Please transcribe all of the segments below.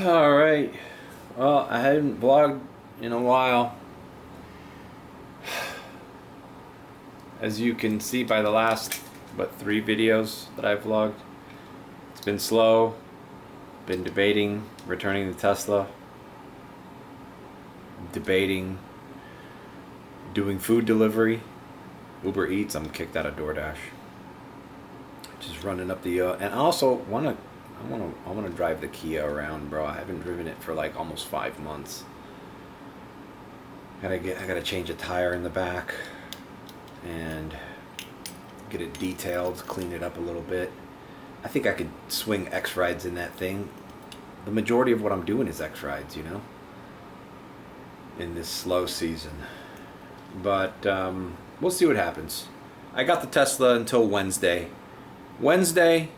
All right. Well, I hadn't vlogged in a while. As you can see by the last, 3 videos that I've vlogged, it's been slow. Been debating returning the Tesla. Debating doing food delivery. Uber Eats, I'm kicked out of DoorDash. Just running up the and I also I want to drive the Kia around, bro. I haven't driven it for like almost 5 months. I gotta change a tire in the back and get it detailed, clean it up a little bit. I think I could swing X rides in that thing. The majority of what I'm doing is X rides, you know, in this slow season. But we'll see what happens. I got the Tesla until Wednesday. Wednesday,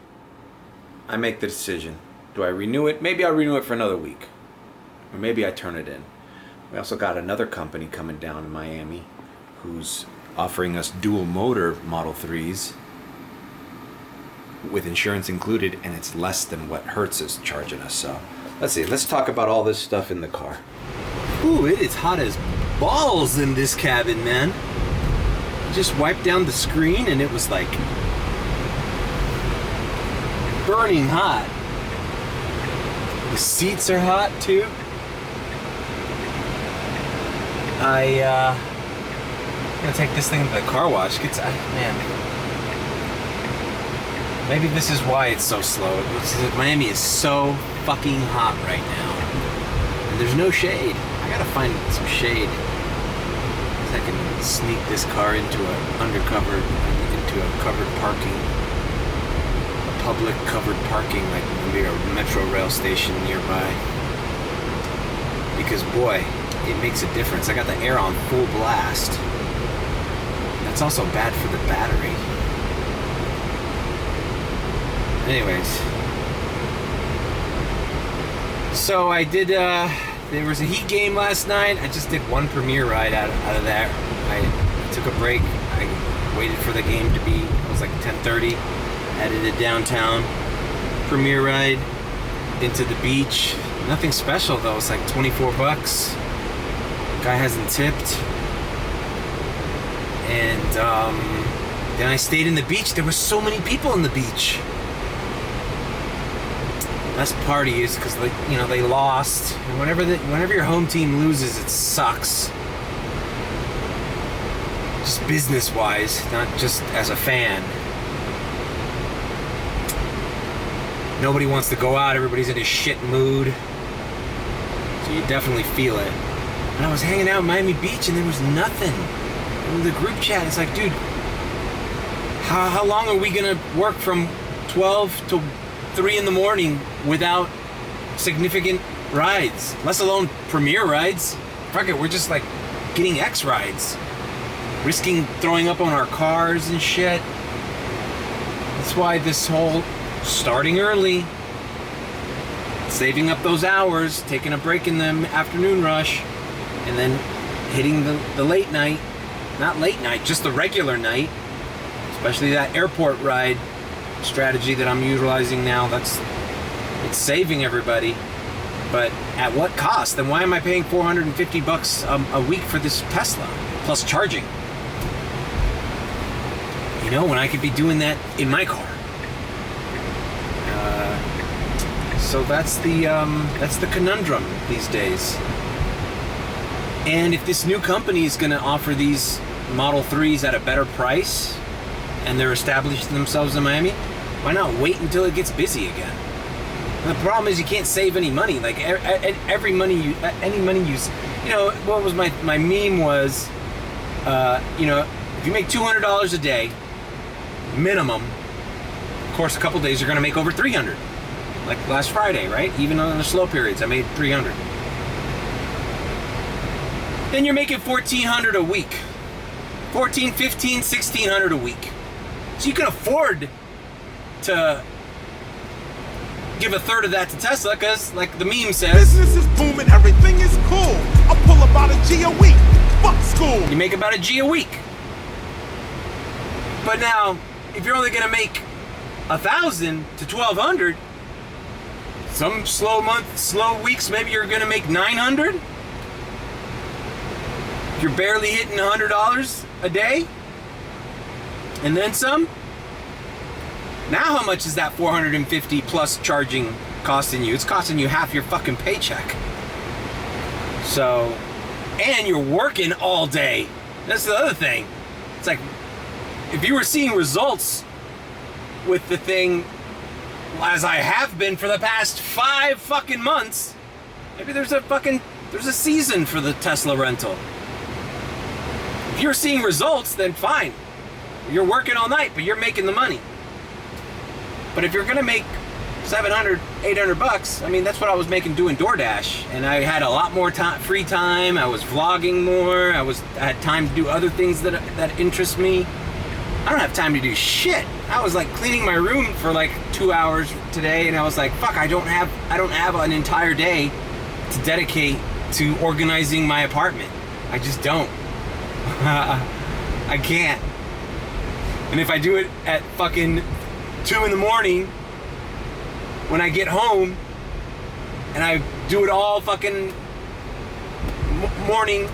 I make the decision. Do I renew it? Maybe I'll renew it for another week. Or maybe I turn it in. We also got another company coming down in Miami who's offering us dual motor Model 3s with insurance included, and it's less than what Hertz is charging us. So let's see. Let's talk about all this stuff in the car. Ooh, it is hot as balls in this cabin, man. Just wiped down the screen and it was like burning hot. The seats are hot too. I'm gonna take this thing to the car wash. Man, maybe this is why it's so slow. Miami is so fucking hot right now, and there's no shade. I gotta find some shade. I can sneak this car into a covered parking, a public covered parking, like maybe a metro rail station nearby. Because boy, it makes a difference. I got the air on full blast. That's also bad for the battery. Anyways, so I did. There was a Heat game last night. I just did one premiere ride out of that. I took a break. I waited for the game to be. It was like 10:30. Headed downtown. Premiere ride into the beach. Nothing special though. It's like $24. Guy hasn't tipped. And then I stayed in the beach. There were so many people in the beach. Best party is because they lost. And whenever your home team loses, it sucks. Just business-wise, not just as a fan. Nobody wants to go out. Everybody's in a shit mood. So you definitely feel it. And I was hanging out in Miami Beach and there was nothing. In the group chat, it's like, dude, how long are we gonna work from 12 to 3 in the morning without significant rides, let alone premiere rides? Fuck it, we're just like getting X rides, risking throwing up on our cars and shit. That's why this whole starting early, saving up those hours, taking a break in the afternoon rush, and then hitting the late night, not late night, just the regular night, especially that airport ride strategy that I'm utilizing now. It's saving everybody, but at what cost? Then why am I paying $450 a week for this Tesla plus charging? You know, when I could be doing that in my car. So that's the conundrum these days. And if this new company is going to offer these Model 3s at a better price, and they're establishing themselves in Miami, why not wait until it gets busy again? And the problem is you can't save any money. Like any money you, you know, what was my meme was, you know, if you make $200 a day, minimum, of course, a couple days you're going to make over 300. Like last Friday, right? Even on the slow periods, I made 300. Then you're making $1,400 a week. 14, 15, 1,600 a week. So you can afford to give a third of that to Tesla, because like the meme says, business is booming, everything is cool. I pull about a G a week. Fuck school. You make about a G a week. But now, if you're only gonna make 1,000 to 1,200, Some slow weeks, maybe you're gonna make 900. You're barely hitting $100 a day, and then some. Now how much is that 450 plus charging costing you? It's costing you half your fucking paycheck. So, and you're working all day. That's the other thing. It's like, if you were seeing results with the thing, as I have been for the past 5 fucking months, maybe there's a season for the Tesla rental. If you're seeing results, then fine. You're working all night, but you're making the money. But if you're gonna make $700, $800, I mean, that's what I was making doing DoorDash, and I had a lot more time, free time. I was vlogging more. I had time to do other things that interest me. I don't have time to do shit. I was like cleaning my room for like 2 hours today, and I was like, fuck, I don't have an entire day to dedicate to organizing my apartment. I just don't. I can't. And if I do it at fucking 2 in the morning when I get home, and I do it all fucking morning,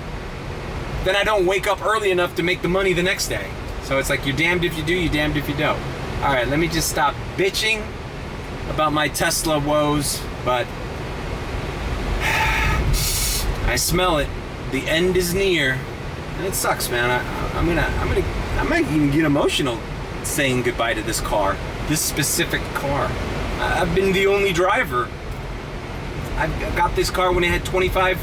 then I don't wake up early enough to make the money the next day. So it's like, you're damned if you do, you're damned if you don't. All right, let me just stop bitching about my Tesla woes, but I smell it. The end is near, and it sucks, man. I might even get emotional saying goodbye to this car, this specific car. I've been the only driver. I got this car when it had 25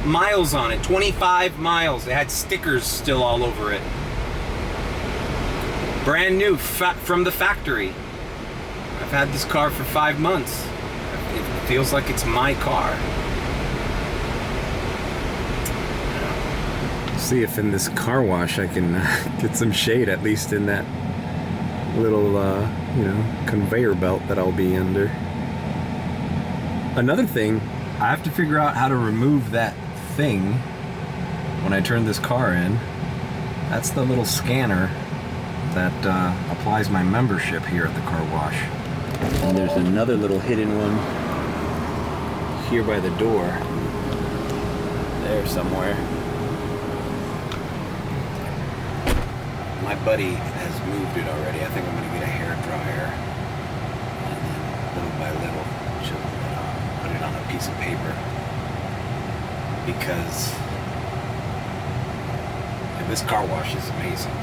miles on it. 25 miles. It had stickers still all over it. Brand new, from the factory. I've had this car for 5 months. It feels like it's my car. See if in this car wash I can get some shade, at least in that little, conveyor belt that I'll be under. Another thing, I have to figure out how to remove that thing when I turn this car in. That's the little scanner that applies my membership here at the car wash. And there's another little hidden one here by the door. There somewhere. My buddy has moved it already. I think I'm gonna get a hair dryer, and then little by little put it on a piece of paper, because this car wash is amazing.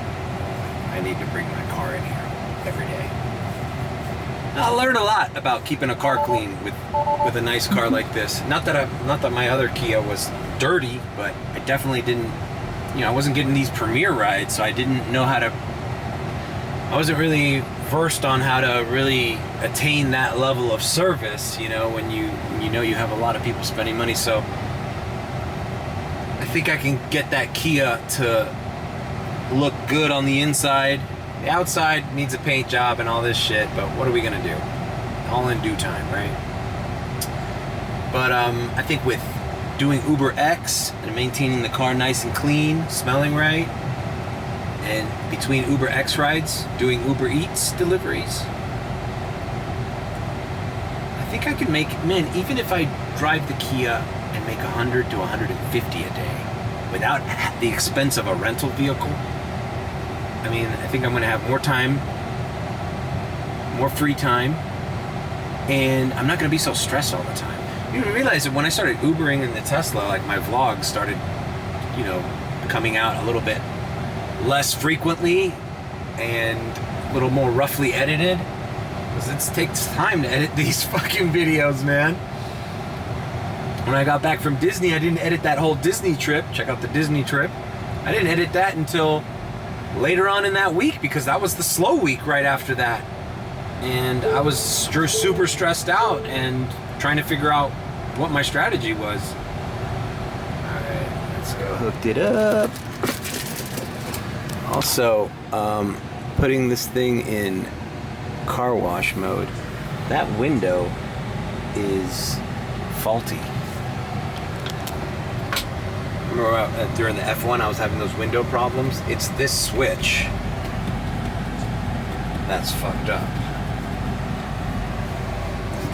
I need to bring my car in here every day. I learned a lot about keeping a car clean with a nice car like this. Not that my other Kia was dirty, but I definitely didn't. I wasn't getting these premier rides, so I didn't know how to. I wasn't really versed on how to really attain that level of service. When you have a lot of people spending money. So I think I can get that Kia to look good on the inside. The outside needs a paint job and all this shit, but what are we gonna do? All in due time, right? But I think with doing Uber X and maintaining the car nice and clean, smelling right, and between Uber X rides, doing Uber Eats deliveries, I think I can make, man, even if I drive the Kia and make 100 to 150 a day without the expense of a rental vehicle, I mean, I think I'm gonna have more time, more free time, and I'm not gonna be so stressed all the time. You realize that when I started Ubering in the Tesla, like my vlogs started, coming out a little bit less frequently and a little more roughly edited, because it takes time to edit these fucking videos, man. When I got back from Disney, I didn't edit that whole Disney trip. Check out the Disney trip. I didn't edit that until later on in that week, because that was the slow week right after that. And I was super stressed out and trying to figure out what my strategy was. Alright, let's go. Hooked it up. Also, putting this thing in car wash mode, that window is faulty. Remember during the F1 I was having those window problems? It's this switch that's fucked up.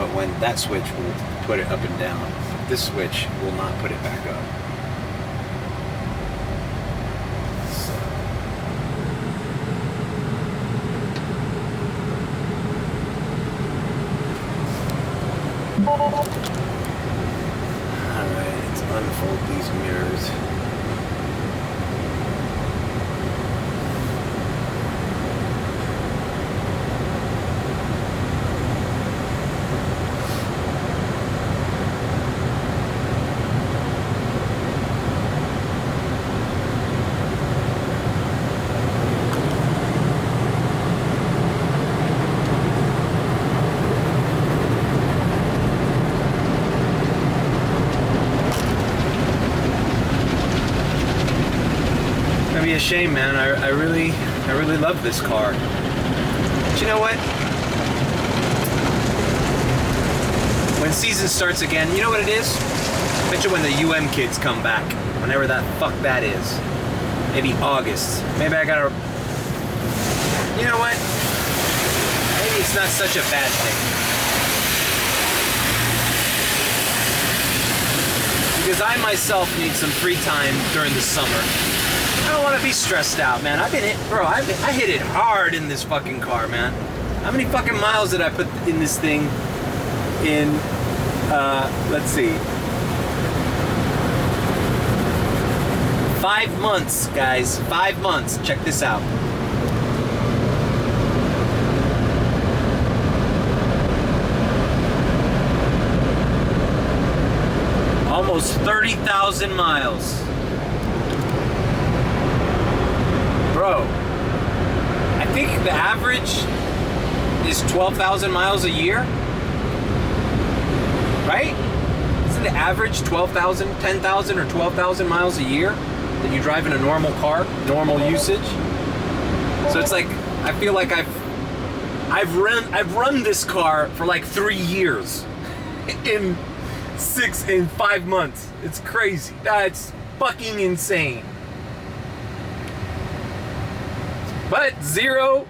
but when that switch will put it up and down. This switch will not put it back up. So. Alright, let's unfold these mirrors. Be a shame, man. I really love this car. But you know what? When season starts again, you know what it is? Bet you when the UM kids come back, whenever that fuck that is. Maybe August. Maybe I gotta. You know what? Maybe it's not such a bad thing. Because I myself need some free time during the summer. I don't want to be stressed out, man. I hit it hard in this fucking car, man. How many fucking miles did I put in this thing in, let's see. 5 months, guys. 5 months. Check this out. Almost 30,000 miles. Bro, I think the average is 12,000 miles a year, right? Isn't the average 12,000, 10,000 or 12,000 miles a year that you drive in a normal car, normal usage? So it's like, I feel like I've run this car for like 3 years in 5 months. It's crazy. That's fucking insane. But 0%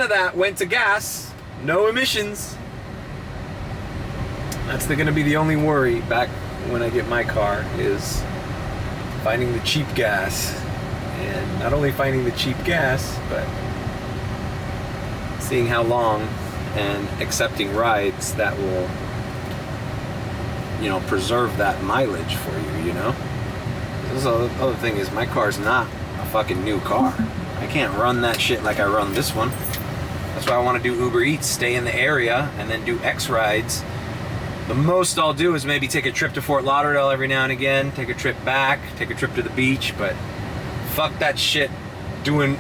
of that went to gas, no emissions. That's gonna be the only worry back when I get my car, is finding the cheap gas. And not only finding the cheap gas, but seeing how long and accepting rides that will, you know, preserve that mileage for you, you know? This other thing is, my car's not a fucking new car. I can't run that shit like I run this one. That's why I want to do Uber Eats, stay in the area, and then do X rides. The most I'll do is maybe take a trip to Fort Lauderdale every now and again, take a trip back, take a trip to the beach, but fuck that shit doing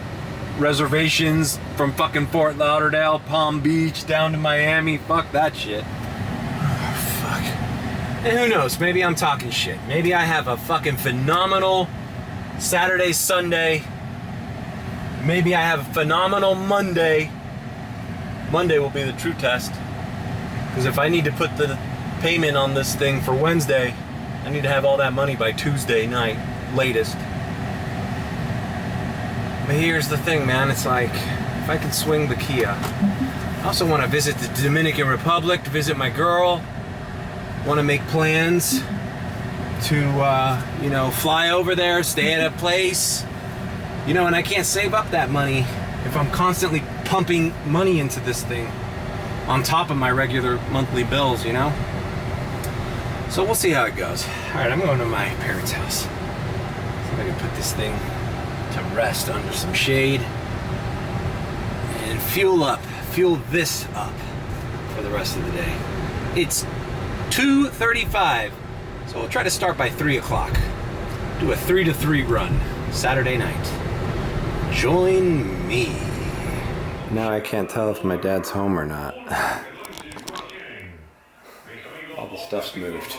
reservations from fucking Fort Lauderdale, Palm Beach, down to Miami. Fuck that shit. Oh, fuck. And who knows, maybe I'm talking shit. Maybe I have a fucking phenomenal Saturday, Sunday. Maybe I have a phenomenal Monday. Monday will be the true test. Because if I need to put the payment on this thing for Wednesday, I need to have all that money by Tuesday night, latest. But here's the thing, man. It's like, if I can swing the Kia. I also want to visit the Dominican Republic, visit my girl. Want to make plans to, you know, fly over there, stay at a place. You know, and I can't save up that money if I'm constantly pumping money into this thing on top of my regular monthly bills, you know? So we'll see how it goes. All right, I'm going to my parents' house. See if I can put this thing to rest under some shade and fuel this up for the rest of the day. It's 2:35, so we'll try to start by 3 o'clock. Do a 3 to 3 run Saturday night. Join me. Now I can't tell if my dad's home or not. All the stuff's moved.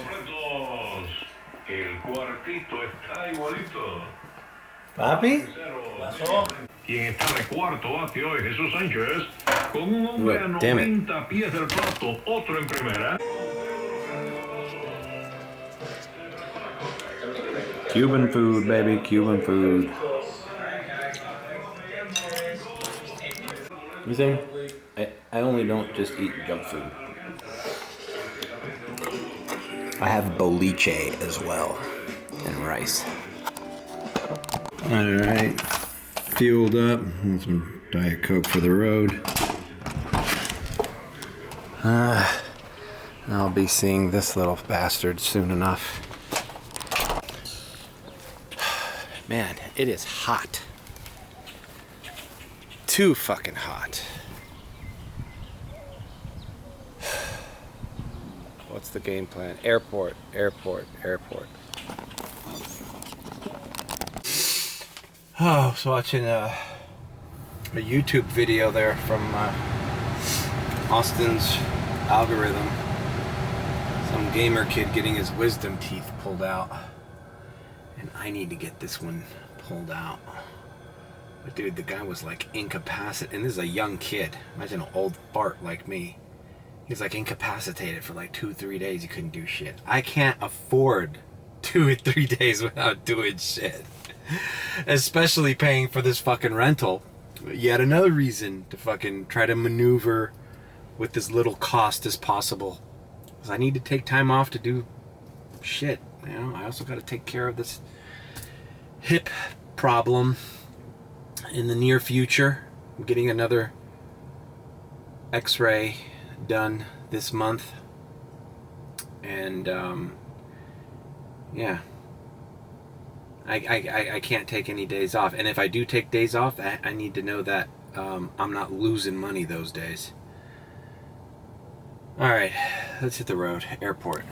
Papi? Y en esta de cuarto bate hoy Jesús Sánchez con un hombre a 90 pies del plato, otro en primera. Cuban food, baby, Cuban food. You think? I only don't just eat junk food. I have boliche as well, and rice. All right, fueled up, and some Diet Coke for the road. I'll be seeing this little bastard soon enough. Man, it is hot. Too fucking hot. What's the game plan? Airport, airport, airport. Oh, I was watching a YouTube video there from Austin's algorithm. Some gamer kid getting his wisdom teeth pulled out. And I need to get this one pulled out. But dude, the guy was like incapacitated. And this is a young kid. Imagine an old fart like me. He's like incapacitated for like 2-3 days. He couldn't do shit. I can't afford 2 or 3 days without doing shit. Especially paying for this fucking rental. Yet another reason to fucking try to maneuver with as little cost as possible. Because I need to take time off to do shit. You know, I also got to take care of this hip problem in the near future. I'm getting another x-ray done this month. And yeah. I can't take any days off. And if I do take days off, I need to know that I'm not losing money those days. Alright, let's hit the road. Airport.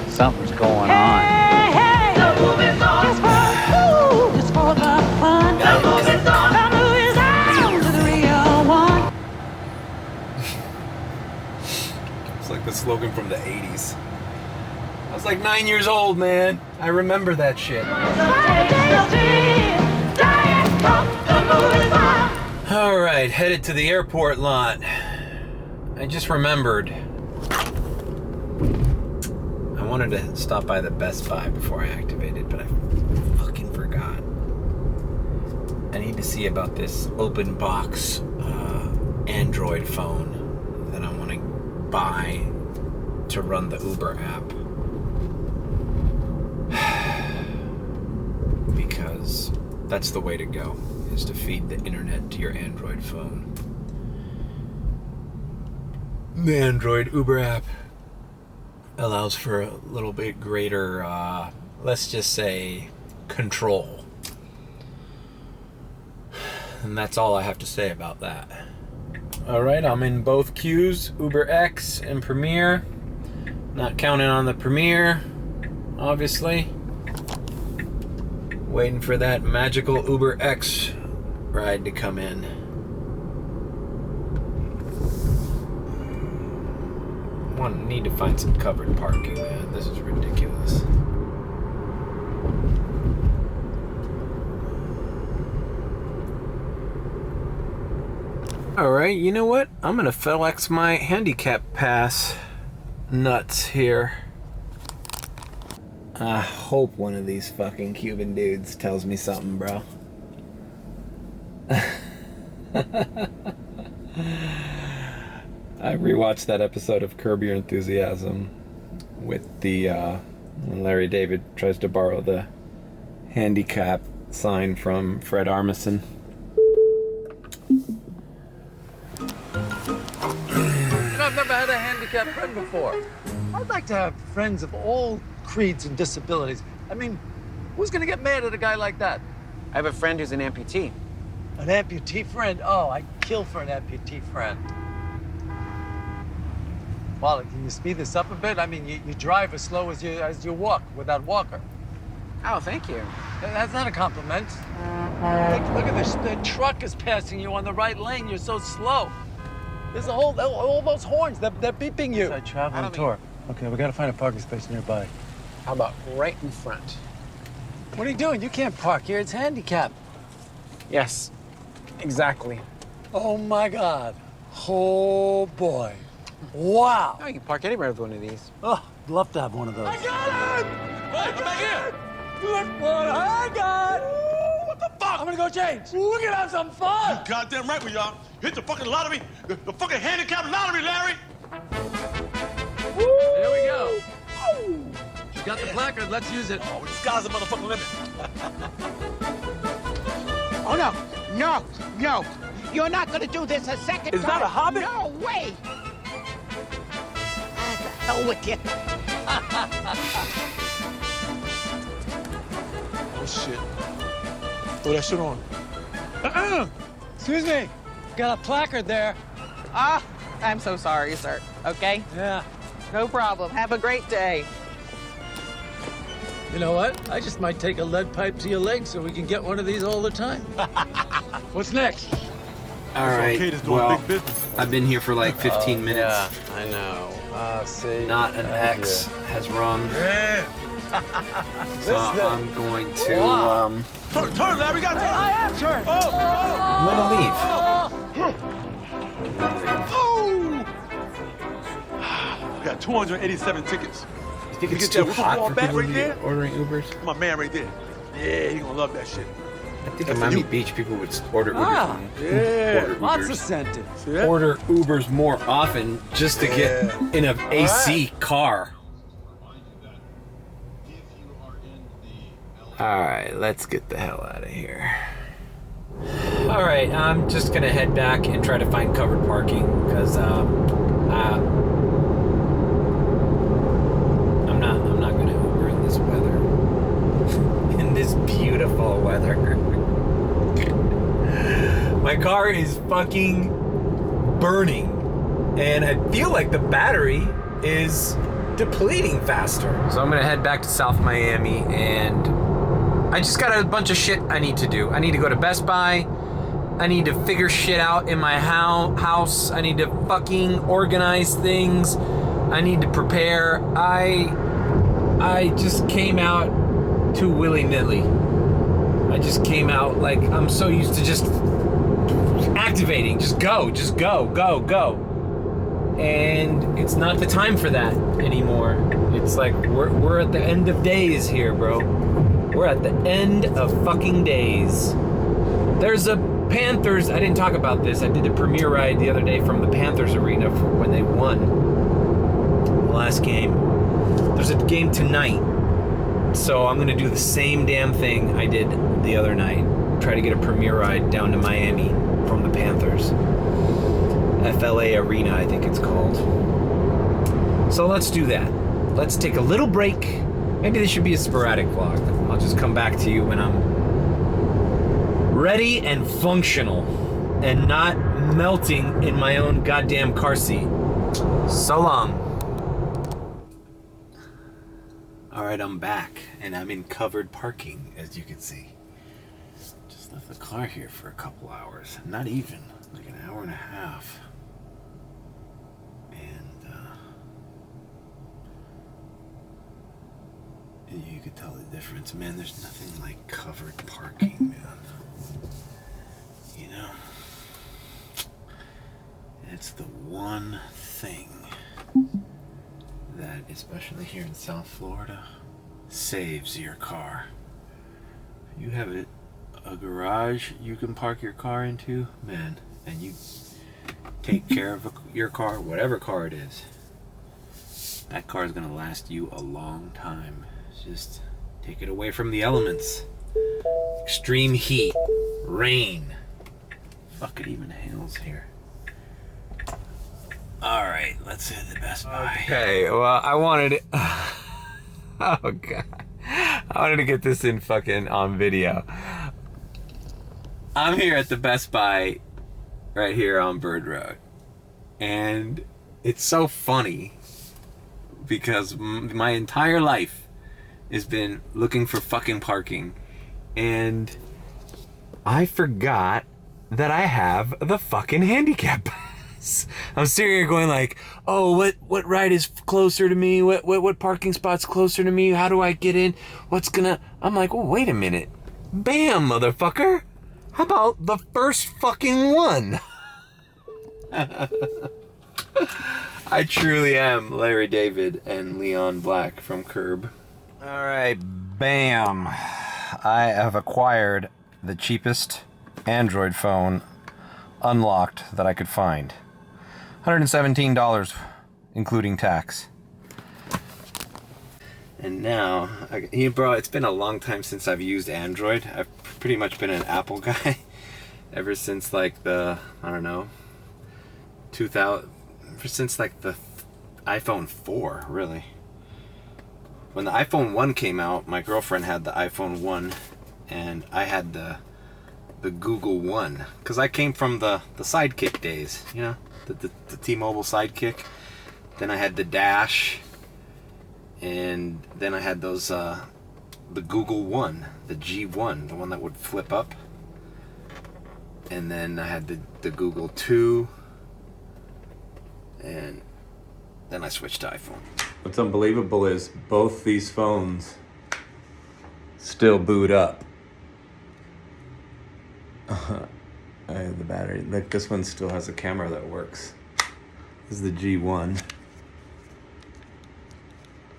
Something's going on. Hey, hey, the movie's on. Just for just for the fun. The movie's on. The movie's on to the real one. It's like the slogan from the 80s. I was like 9 years old, man. I remember that shit. Alright, headed to the airport lot. I just remembered. I wanted to stop by the Best Buy before I activated, but I fucking forgot. I need to see about this open box Android phone that I want to buy to run the Uber app. Because that's the way to go, is to feed the internet to your Android phone. The Android Uber app allows for a little bit greater, let's just say, control. And that's all I have to say about that. Alright, I'm in both queues, Uber X and Premier. Not counting on the Premier, obviously. Waiting for that magical Uber X ride to come in. Need to find some covered parking, man. This is ridiculous. Alright, you know what? I'm gonna FedEx my handicap pass nuts here. I hope one of these fucking Cuban dudes tells me something, bro. I rewatched that episode of Curb Your Enthusiasm with the when Larry David tries to borrow the handicap sign from Fred Armisen. I've never had a handicapped friend before. I'd like to have friends of all creeds and disabilities. I mean, who's gonna get mad at a guy like that? I have a friend who's an amputee. An amputee friend? Oh, I'd kill for an amputee friend. Well, can you speed this up a bit? I mean, you drive as slow as you walk without walker. Oh, thank you. That's not a compliment. Look at this. The truck is passing you on the right lane. You're so slow. There's all those horns. They're beeping you. It's a traveling tour. Okay, we gotta find a parking space nearby. How about right in front? What are you doing? You can't park here. It's handicapped. Yes, exactly. Oh my God. Oh boy. Wow. Oh, you can park anywhere with one of these. Oh, I'd love to have one of those. I got him! Hey, come back here! Look what I got! Ooh, what the fuck? I'm gonna go change. We're gonna have some fun! You goddamn right we are. Hit the fucking lottery. The fucking handicap lottery, Larry! Woo! got the placard. Let's use it. Oh, the sky's the motherfucking limit. Oh, no. No. No. You're not going to do this a second Is time. that a hobbit? No way. Ah, the hell with you. Oh, shit. Throw that shit on. Excuse me. Got a placard there. Ah, I'm so sorry, sir. Okay? Yeah. No problem. Have a great day. You know what? I just might take a lead pipe to your leg so we can get one of these all the time. What's next? All right. Kate is doing Well, big business. I've been here for like 15 minutes. I know. See. Not an X has rung. Yeah. So I'm going to Turn, Larry. Got to turn. I am turned. I'm gonna leave. Oh! We got 287 tickets. You think it's get too that hot football for bat people right to there? be ordering Ubers? My man right there. Yeah, he gonna love that shit. I think in Miami Beach, people would order Ubers. Ah, yeah. Order Lots Ubers. of sentence. See that? Order Ubers more often just to get in an AC car. All right, let's get the hell out of here. All right, I'm just gonna head back and try to find covered parking because I'm not gonna Uber in this weather. In this beautiful weather. My car is fucking burning, and I feel like the battery is depleting faster. So I'm gonna head back to South Miami, and I just got a bunch of shit I need to do. I need to go to Best Buy. I need to figure shit out in my house. I need to fucking organize things. I need to prepare. I just came out too willy-nilly. I just came out like I'm so used to just activating. Just go. Go. And it's not the time for that anymore. It's like we're at the end of days here, bro. We're at the end of fucking days. There's a Panthers, I didn't talk about this. I did a premiere ride the other day from the Panthers arena for when they won the last game. There's a game tonight. So I'm gonna do the same damn thing I did the other night. Try to get a premiere ride down to Miami from the Panthers. FLA Arena, I think it's called. So let's do that. Let's take a little break. Maybe this should be a sporadic vlog. I'll just come back to you when I'm ready and functional and not melting in my own goddamn car seat. So long. All right, I'm back, and I'm in covered parking, as you can see. Just left the car here for a couple hours. Not even, like an hour and a half. And you could tell the difference. Man, there's nothing like covered parking, man. You know? It's the one thing that, especially here in South Florida, saves your car. If you have a garage you can park your car into, man, and you take care of your car, whatever car it is, that car is going to last you a long time. Just take it away from the elements. Extreme heat, rain. Fuck, it even hails here. Alright, let's hit the Best Buy. Okay, well, I wanted it. Oh, God. I wanted to get this in fucking on video. I'm here at the Best Buy right here on Bird Road. And it's so funny because my entire life has been looking for fucking parking, and I forgot that I have the fucking handicap pass. I'm sitting here going like, oh, what ride is closer to me? What parking spot's closer to me? How do I get in? I'm like, oh, wait a minute. Bam, motherfucker. How about the first fucking one? I truly am Larry David and Leon Black from Curb. All right, bam. I have acquired the cheapest Android phone unlocked that I could find. $117, including tax. And now, bro, it's been a long time since I've used Android. I've pretty much been an Apple guy ever since like the, I don't know, 2000, ever since like the iPhone 4, really. When the iPhone 1 came out, my girlfriend had the iPhone 1 and I had the Google One, because I came from the Sidekick days, you know, the T-Mobile Sidekick. Then I had the Dash, and then I had those the Google One, the G1, the one that would flip up. And then I had the Google 2, and then I switched to iPhone. What's unbelievable is both these phones still boot up. I have the battery. Like, this one still has a camera that works. This is the G1.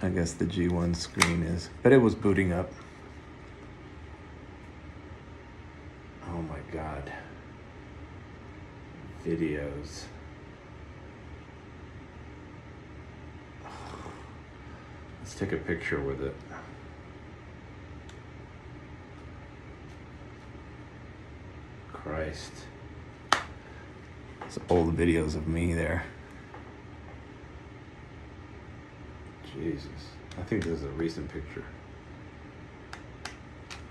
I guess the G1 screen is, but it was booting up. Oh my God. Videos. Let's take a picture with it. Christ. It's old videos of me there. Jesus. I think this is a recent picture.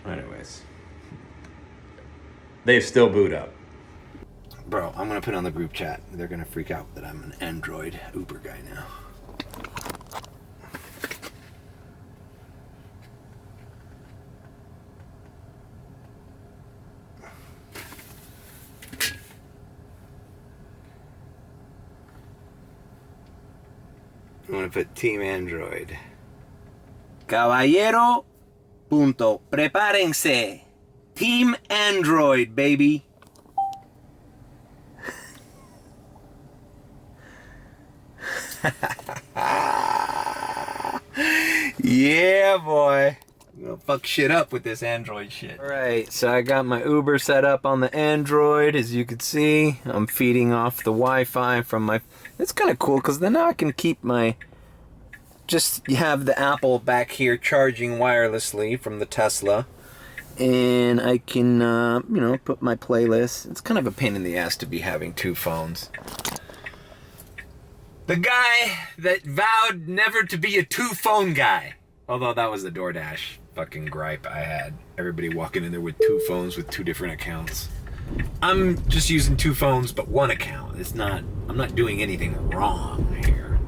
Anyways. They still boot up. Bro, I'm gonna put it on the group chat. They're gonna freak out that I'm an Android Uber guy now. I'm gonna put Team Android. Caballero, punto, prepárense. Team Android, baby. Yeah, boy. I'm gonna fuck shit up with this Android shit. Alright, so I got my Uber set up on the Android. As you can see, I'm feeding off the Wi-Fi from my... It's kind of cool, because then now I can keep my... Just have the Apple back here charging wirelessly from the Tesla. And I can, you know, put my playlist. It's kind of a pain in the ass to be having two phones. The guy that vowed never to be a two-phone guy. Although that was the DoorDash fucking gripe I had. Everybody walking in there with two phones with two different accounts. I'm just using two phones, but one account. I'm not doing anything wrong here.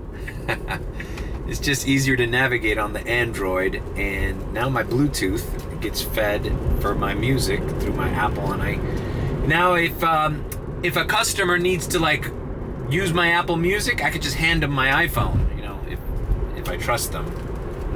It's just easier to navigate on the Android, and now my Bluetooth gets fed for my music through my Apple, and now if a customer needs to like use my Apple Music, I could just hand them my iPhone, you know, if I trust them. I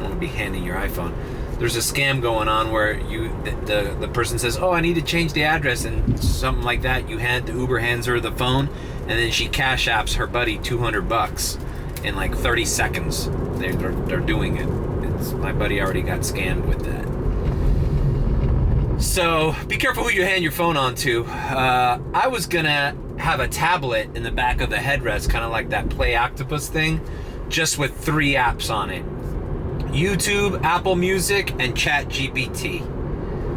don't want to be handing your iPhone. There's a scam going on where the person says, oh, I need to change the address, and something like that. The Uber hands her the phone, and then she cash apps her buddy $200 in like 30 seconds. They're doing it. My buddy already got scammed with that. So be careful who you hand your phone on to. I was gonna have a tablet in the back of the headrest, kind of like that Play Octopus thing, just with 3 apps on it: YouTube, Apple Music, and ChatGPT.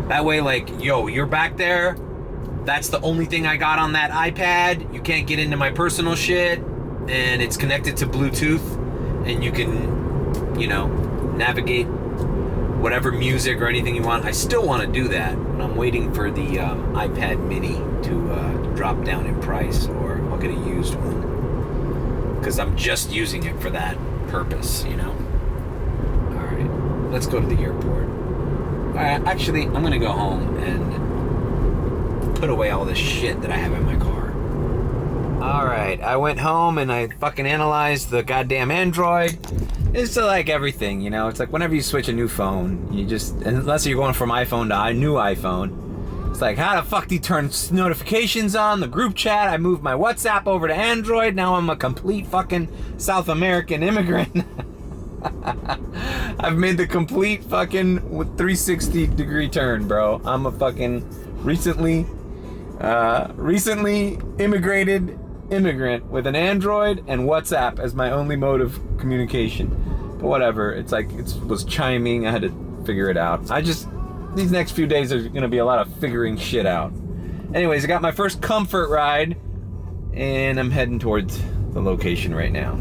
That way, like, yo, you're back there, that's the only thing I got on that iPad. You can't get into my personal shit, and it's connected to Bluetooth, and you can, you know, navigate whatever music or anything you want. I still want to do that, but I'm waiting for the iPad mini to drop down in price, or I'll get a used one, because I'm just using it for that purpose, you know. Alright, let's go to the airport. Alright, actually, I'm gonna go home and put away all this shit that I have in my car. Alright, I went home and I fucking analyzed the goddamn Android. It's like everything, you know. It's like whenever you switch a new phone, you just, unless you're going from iPhone to a new iPhone, it's like, how the fuck do you turn notifications on, the group chat? I moved my WhatsApp over to Android. Now I'm a complete fucking South American immigrant. I've made the complete fucking 360-degree turn, bro. I'm a fucking recently immigrated immigrant with an Android and WhatsApp as my only mode of communication. But whatever, it's like, it was chiming, I had to figure it out. These next few days are gonna be a lot of figuring shit out. Anyways, I got my first comfort ride, and I'm heading towards the location right now.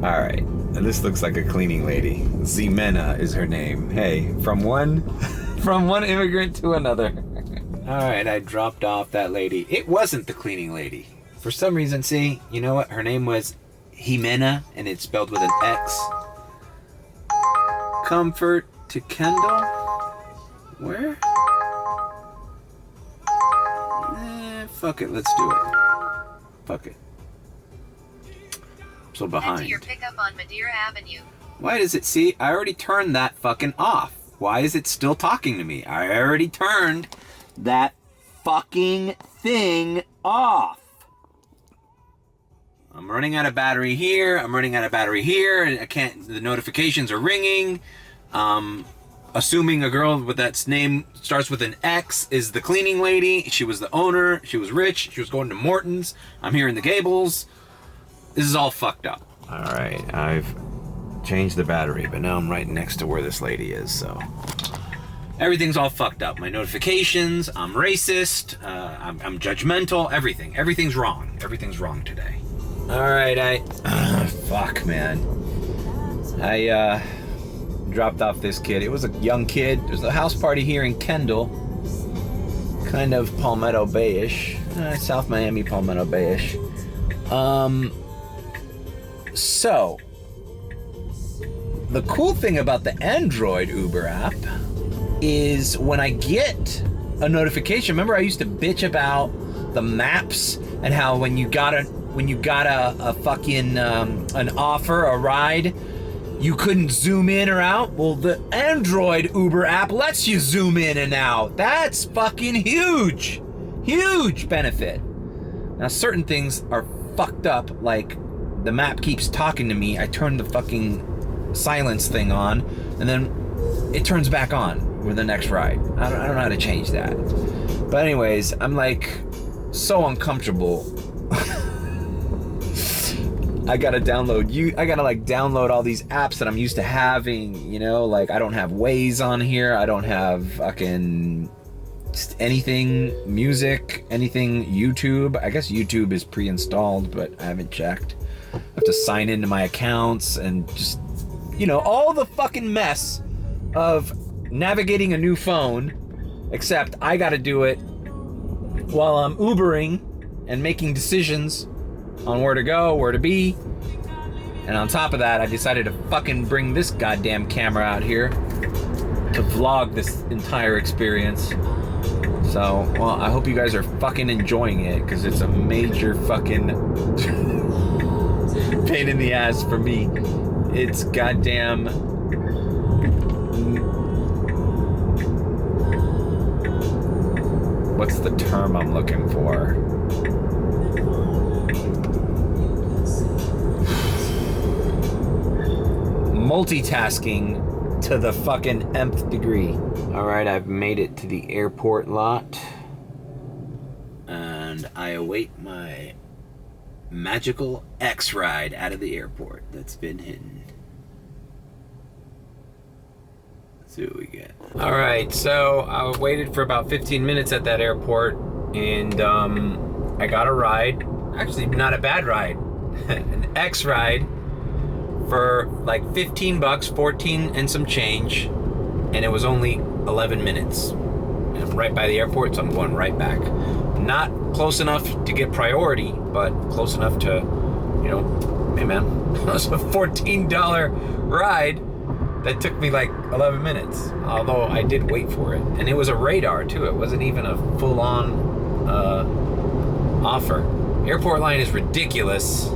All right, and this looks like a cleaning lady. Ximena is her name. Hey, from one immigrant to another. All right, I dropped off that lady. It wasn't the cleaning lady. For some reason, see, you know what? Her name was Jimena, and it's spelled with an X. Comfort to Kendall? Where? Fuck it, let's do it. Fuck it. I'm so behind. Head to your pickup on Madeira Avenue. Why does it see? I already turned that fucking off. Why is it still talking to me? I already turned that fucking thing off. I'm running out of battery here. I'm running out of battery here. And I can't, the notifications are ringing. Assuming a girl with that name starts with an X is the cleaning lady. She was the owner. She was rich. She was going to Morton's. I'm here in the Gables. This is all fucked up. All right, I've changed the battery, but now I'm right next to where this lady is, so. Everything's all fucked up. My notifications, I'm racist, I'm judgmental, everything. Everything's wrong. Everything's wrong today. All right, fuck, man. I dropped off this kid. It was a young kid. There's a house party here in Kendall. Kind of Palmetto Bay-ish. South Miami, Palmetto Bay-ish. So, the cool thing about the Android Uber app is when I get a notification, remember I used to bitch about the maps and how when you got a fucking an offer, a ride, you couldn't zoom in or out? Well, the Android Uber app lets you zoom in and out. That's fucking huge. Huge benefit. Now, certain things are fucked up, like the map keeps talking to me. I turn the fucking silence thing on, and then it turns back on with the next ride. I don't know how to change that. But anyways, I'm like so uncomfortable. I gotta download all these apps that I'm used to having, you know, like I don't have Waze on here, I don't have fucking just anything, music, anything, YouTube. I guess YouTube is pre-installed, but I haven't checked. I have to sign into my accounts and just, you know, all the fucking mess of navigating a new phone, except I gotta do it while I'm Ubering and making decisions on where to go, where to be. And on top of that, I decided to fucking bring this goddamn camera out here to vlog this entire experience. So, well, I hope you guys are fucking enjoying it, because it's a major fucking pain in the ass for me. It's goddamn... What's the term I'm looking for? Multitasking to the fucking nth degree. All right, I've made it to the airport lot, and I await my magical X ride out of the airport that's been hidden. Let's see what we get. All right, so I waited for about 15 minutes at that airport, and I got a ride. Actually, not a bad ride. An X ride for like 15 bucks, 14 and some change, and it was only 11 minutes. And I'm right by the airport, so I'm going right back. Not close enough to get priority, but close enough to, you know, hey man, it was a $14 ride that took me like 11 minutes, although I did wait for it. And it was a radar too, it wasn't even a full-on offer. Airport line is ridiculous.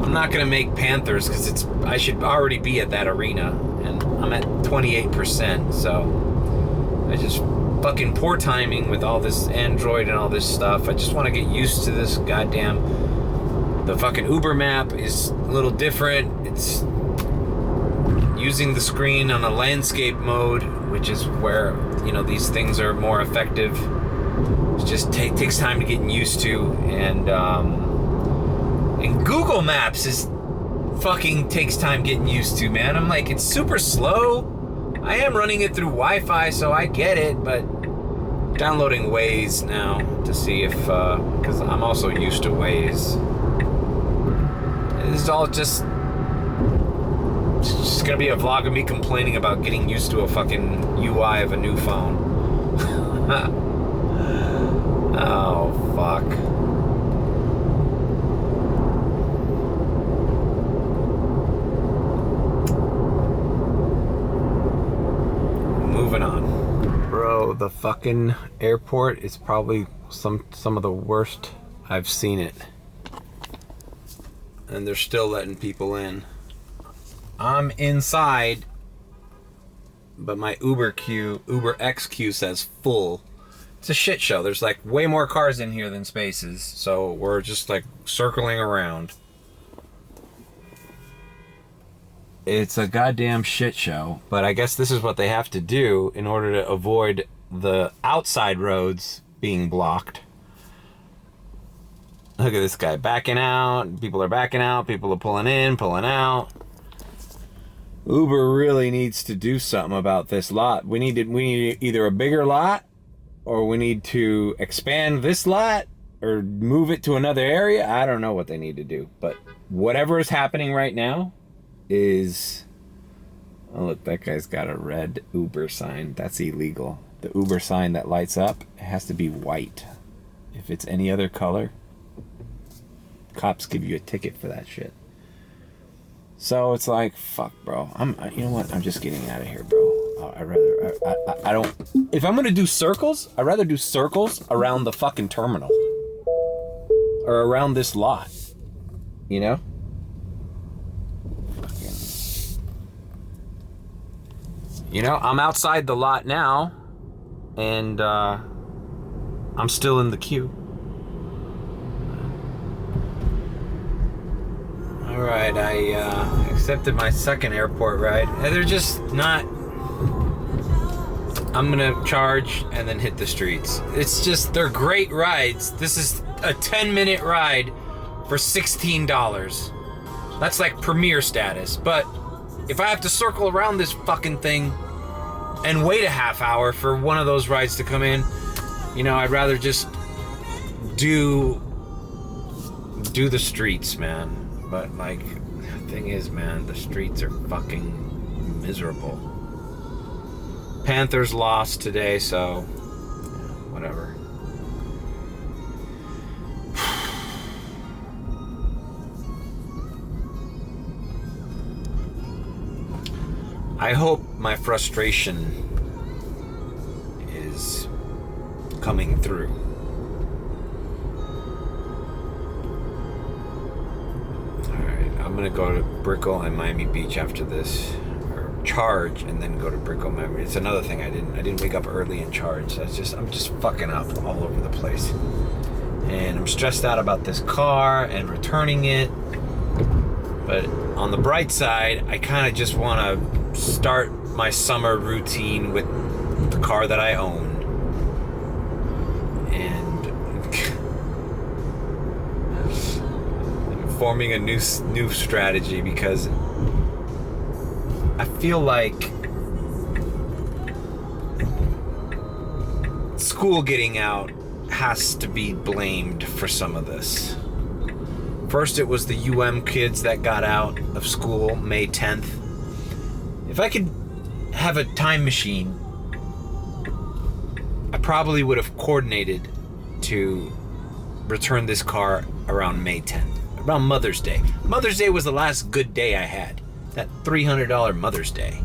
I'm not gonna make Panthers because I should already be at that arena, and I'm at 28%, so I just fucking poor timing with all this Android and all this stuff. I just want to get used to this goddamn. The fucking Uber map is a little different. It's using the screen on a landscape mode, which is where, you know, these things are more effective. It just takes time to get used to, and And Google Maps is fucking takes time getting used to, man. I'm like, it's super slow. I am running it through Wi-Fi, so I get it, but downloading Waze now to see if, because I'm also used to Waze. This is all just gonna be a vlog of me complaining about getting used to a fucking UI of a new phone. Oh, fuck. Moving on. Bro, the fucking airport is probably some of the worst I've seen it. And they're still letting people in. I'm inside, but my Uber X queue says full. It's a shit show. There's like way more cars in here than spaces, so we're just like circling around. It's a goddamn shit show, but I guess this is what they have to do in order to avoid the outside roads being blocked. Look at this guy backing out. People are backing out. People are pulling in, pulling out. Uber really needs to do something about this lot. We need either a bigger lot, or we need to expand this lot, or move it to another area. I don't know what they need to do, but whatever is happening right now is... Oh, look, that guy's got a red Uber sign. That's illegal. The Uber sign that lights up, it has to be white. If it's any other color, cops give you a ticket for that shit. So it's like, fuck, bro. You know what? I'm just getting out of here, bro. I don't. If I'm gonna do circles, I'd rather do circles around the fucking terminal or around this lot. You know? You know, I'm outside the lot now, and I'm still in the queue. All right, I accepted my second airport ride. They're just not... I'm gonna charge and then hit the streets. It's just, they're great rides. This is a 10-minute ride for $16. That's like premier status. But if I have to circle around this fucking thing and wait a half hour for one of those rides to come in, you know, I'd rather just do the streets, man. But like, the thing is, man, the streets are fucking miserable. Panthers lost today, so whatever. I hope my frustration is coming through. Alright, I'm gonna go to Brickell and Miami Beach after this. Or charge and then go to Brickell, Miami. It's another thing I didn't wake up early and charge. So I'm just fucking up all over the place. And I'm stressed out about this car and returning it. But on the bright side, I kind of just want to start my summer routine with the car that I own. And I'm forming a new strategy because I feel like school getting out has to be blamed for some of this. First, it was the UM kids that got out of school May 10th. If I could have a time machine, I probably would have coordinated to return this car around May 10th, around Mother's Day. Mother's Day was the last good day I had, that $300 Mother's Day.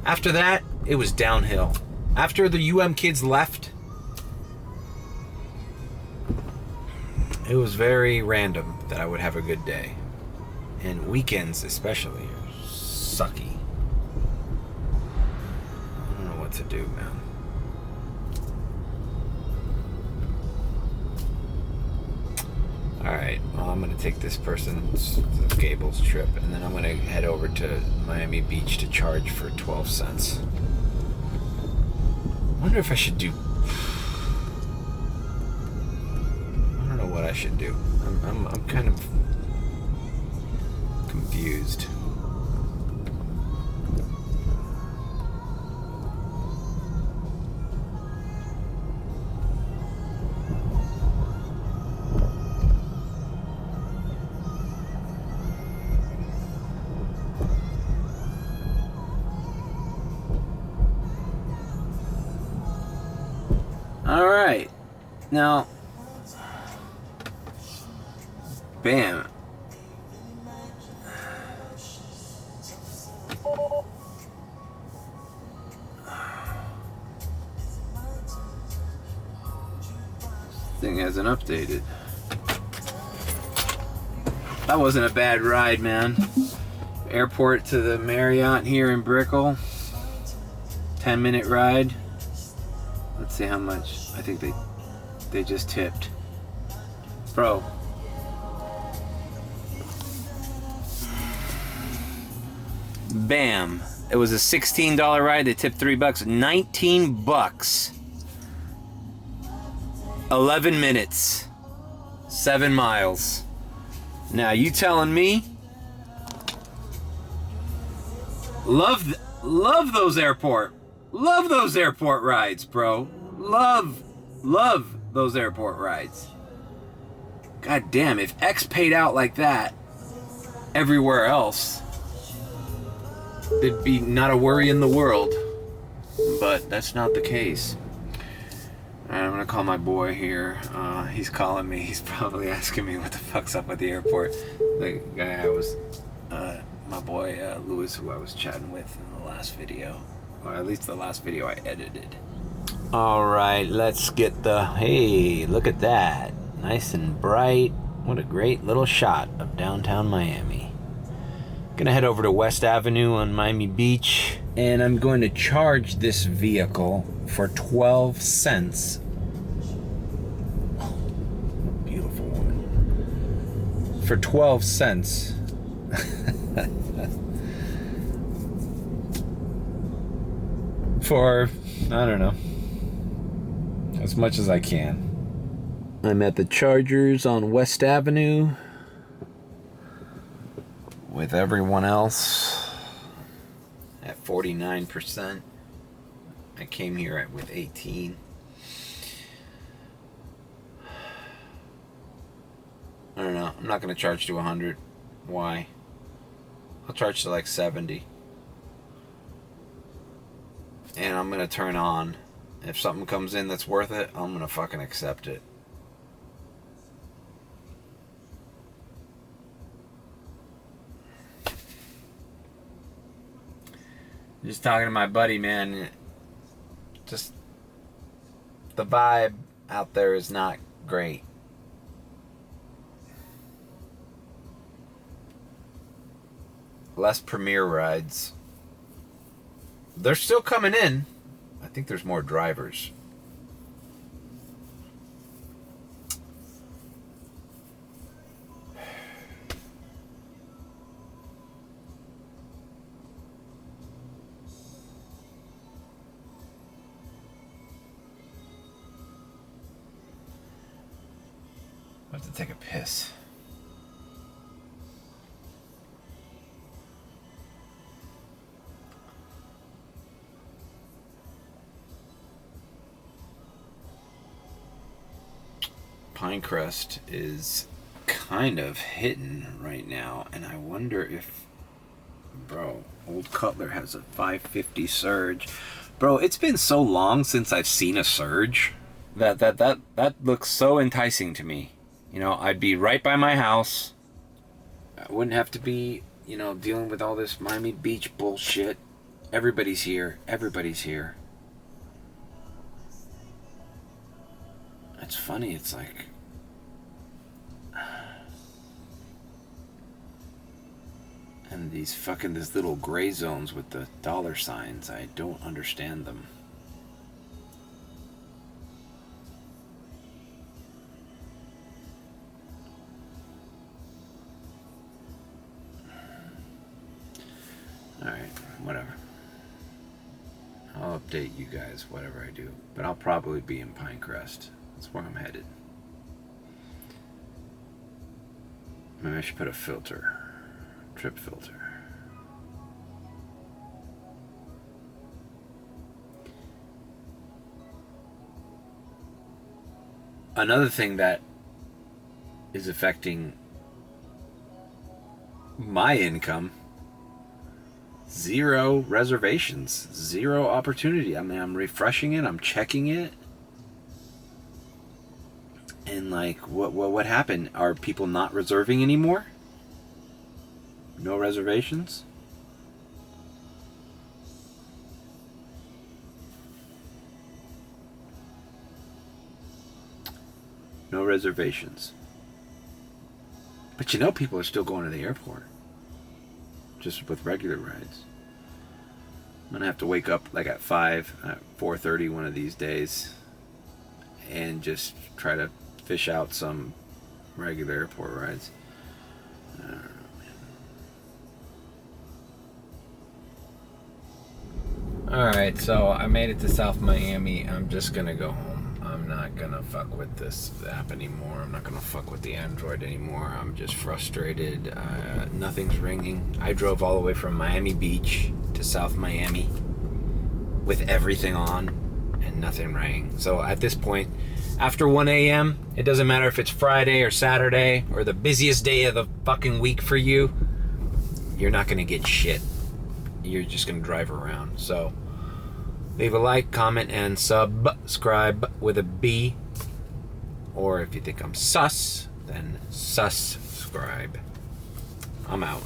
After that, it was downhill. After the UM kids left, it was very random that I would have a good day. And weekends especially are sucky. I don't know what to do, man. Alright, well, I'm gonna take this person's Gable's trip, and then I'm gonna head over to Miami Beach to charge for 12 cents. I wonder if I should do... I don't know what I should do. I'm kind of confused. All right, now, bam. Thing hasn't updated. That wasn't a bad ride, man. Airport to the Marriott here in Brickell. 10-minute ride. Let's see how much. I think they just tipped. Bro. Bam. It was a $16 ride. They tipped $3. $19. 11 minutes. 7 miles. Now you telling me? Love those airport rides, bro. Love those airport rides. God damn, if X paid out like that everywhere else, there'd be not a worry in the world. But that's not the case. Alright, I'm gonna call my boy here. He's calling me. He's probably asking me what the fuck's up with the airport. The guy I was, my boy Lewis, who I was chatting with in the last video. Or at least the last video I edited. Alright, let's get the... Hey, look at that. Nice and bright. What a great little shot of downtown Miami. Gonna head over to West Avenue on Miami Beach. And I'm going to charge this vehicle for 12 cents. Beautiful woman. For 12 cents. For, I don't know, as much as I can. I'm at the Chargers on West Avenue with everyone else at 49%. I came here with 18. I don't know. I'm not going to charge to 100. Why? I'll charge to like 70. And I'm going to turn on. If something comes in that's worth it, I'm going to fucking accept it. Just talking to my buddy, man. Just the vibe out there is not great. Less premier rides. They're still coming in. I think there's more drivers. I have to take a piss. Pinecrest is kind of hitting right now, and I wonder if, bro, Old Cutler has a 550 surge. Bro, it's been so long since I've seen a surge that looks so enticing to me. You know, I'd be right by my house. I wouldn't have to be, you know, dealing with all this Miami Beach bullshit. Everybody's here. Everybody's here. It's funny, it's like... And these fucking, these little gray zones with the dollar signs, I don't understand them. Alright, whatever. I'll update you guys, whatever I do. But I'll probably be in Pinecrest. That's where I'm headed. Maybe I should put a filter. Trip filter. Another thing that is affecting my income, 0 reservations, 0 opportunity. I mean, I'm refreshing it, I'm checking it. And like, what happened? Are people not reserving anymore? No reservations? No reservations. But you know, people are still going to the airport. Just with regular rides. I'm gonna have to wake up like at 4:30 one of these days and just try to fish out some regular airport rides. I don't know, man. Alright, so I made it to South Miami. I'm just gonna go home. I'm not gonna fuck with this app anymore. I'm not gonna fuck with the Android anymore. I'm just frustrated. Nothing's ringing. I drove all the way from Miami Beach to South Miami with everything on and nothing rang. So at this point, after 1 a.m., it doesn't matter if it's Friday or Saturday or the busiest day of the fucking week for you, you're not gonna get shit. You're just gonna drive around. So leave a like, comment, and subscribe with a B. Or if you think I'm sus, then subscribe. I'm out.